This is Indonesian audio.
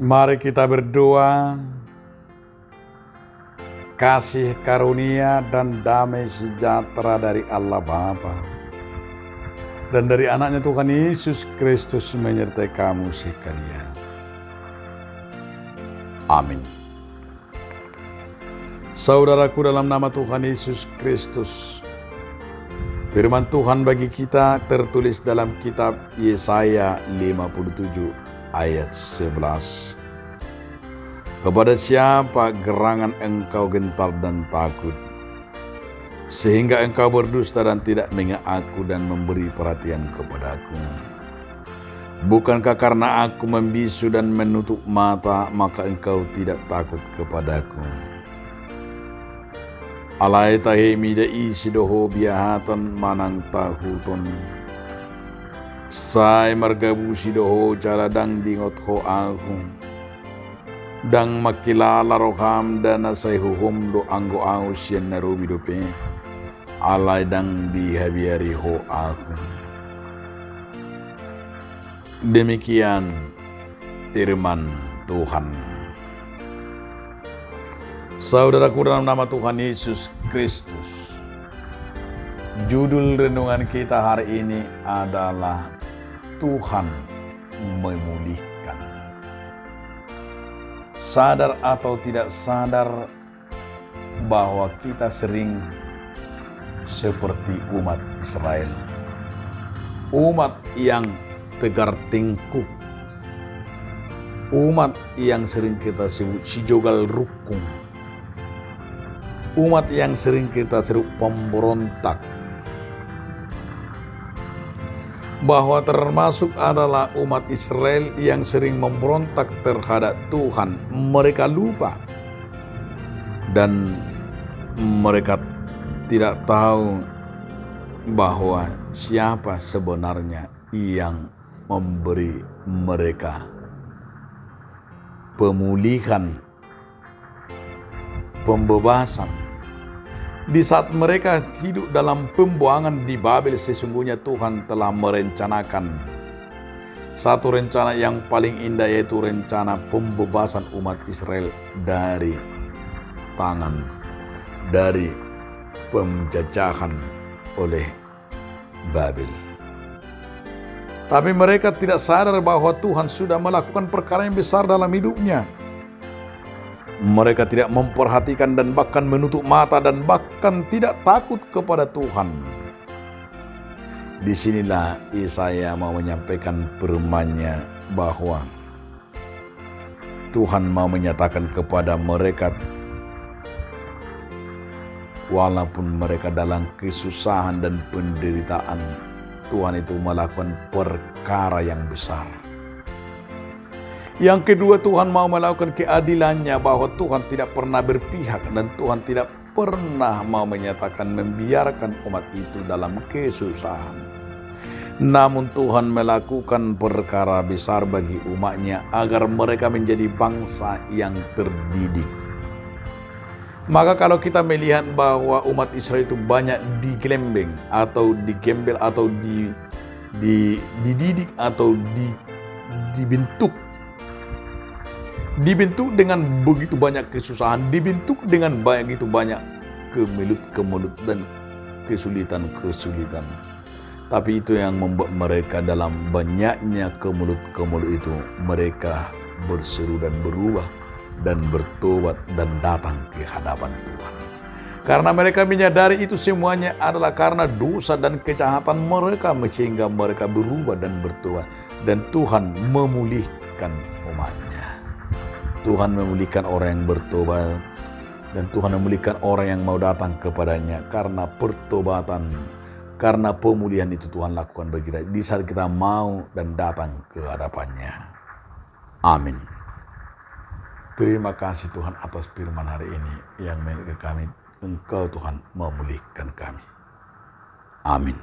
Mari kita berdoa. Kasih karunia dan damai sejahtera dari Allah Bapa dan dari anaknya Tuhan Yesus Kristus menyertai kamu sekalian. Amin. Saudaraku, dalam nama Tuhan Yesus Kristus, firman Tuhan bagi kita tertulis dalam kitab Yesaya 57 ayat 11. Kepada siapa gerangan engkau gentar dan takut, sehingga engkau berdusta dan tidak mengingat aku dan memberi perhatian kepadaku? Bukankah karena aku membisu dan menutup mata, maka engkau tidak takut kepadaku? Alai tahemi da isi doho biahatan manang tahuton, sai margabusi doho caladang dingot ho aku. Dang makilala roham dana say huhum do anggo aus yen narubi dope alai dang di habiari ho aku. Demikian firman Tuhan. Saudaraku, dalam nama Tuhan Yesus Kristus, judul renungan kita hari ini adalah Tuhan memulihkan. Sadar atau tidak sadar bahwa kita sering seperti umat Israel. Umat yang tegar tengkuk. Umat yang sering kita sebut si jogal rukung. Umat yang sering kita sebut pemberontak. Bahwa termasuk adalah umat Israel yang sering memberontak terhadap Tuhan. Mereka lupa dan mereka tidak tahu bahwa siapa sebenarnya yang memberi mereka pemulihan, pembebasan. Di saat mereka hidup dalam pembuangan di Babel, sesungguhnya Tuhan telah merencanakan satu rencana yang paling indah, yaitu rencana pembebasan umat Israel dari penjajahan oleh Babel. Tapi mereka tidak sadar bahwa Tuhan sudah melakukan perkara yang besar dalam hidupnya. Mereka tidak memperhatikan dan bahkan menutup mata dan bahkan tidak takut kepada Tuhan. Disinilah Yesaya mau menyampaikan firman-Nya bahwa Tuhan mau menyatakan kepada mereka, walaupun mereka dalam kesusahan dan penderitaan, Tuhan itu melakukan perkara yang besar. Yang kedua, Tuhan mau melakukan keadilannya, bahwa Tuhan tidak pernah berpihak dan Tuhan tidak pernah mau menyatakan membiarkan umat itu dalam kesusahan. Namun Tuhan melakukan perkara besar bagi umatnya agar mereka menjadi bangsa yang terdidik. Maka kalau kita melihat bahwa umat Israel itu banyak digelembeng atau digembel atau dididik atau dibentuk dengan begitu banyak kesusahan, dibentuk dengan begitu banyak kemelut dan kesulitan. Tapi itu yang membuat mereka dalam banyaknya kemelut itu, mereka berseru dan berubah dan bertobat dan datang ke hadapan Tuhan. Karena mereka menyadari itu semuanya adalah karena dosa dan kejahatan mereka, sehingga mereka berubah dan bertobat. Dan Tuhan memulihkan umatnya. Tuhan memulihkan orang yang bertobat, dan Tuhan memulihkan orang yang mau datang kepadanya karena pertobatan, karena pemulihan itu Tuhan lakukan bagi kita di saat kita mau dan datang ke hadapannya. Amin. Terima kasih Tuhan atas firman hari ini yang mengingatkan kami, Engkau Tuhan memulihkan kami. Amin.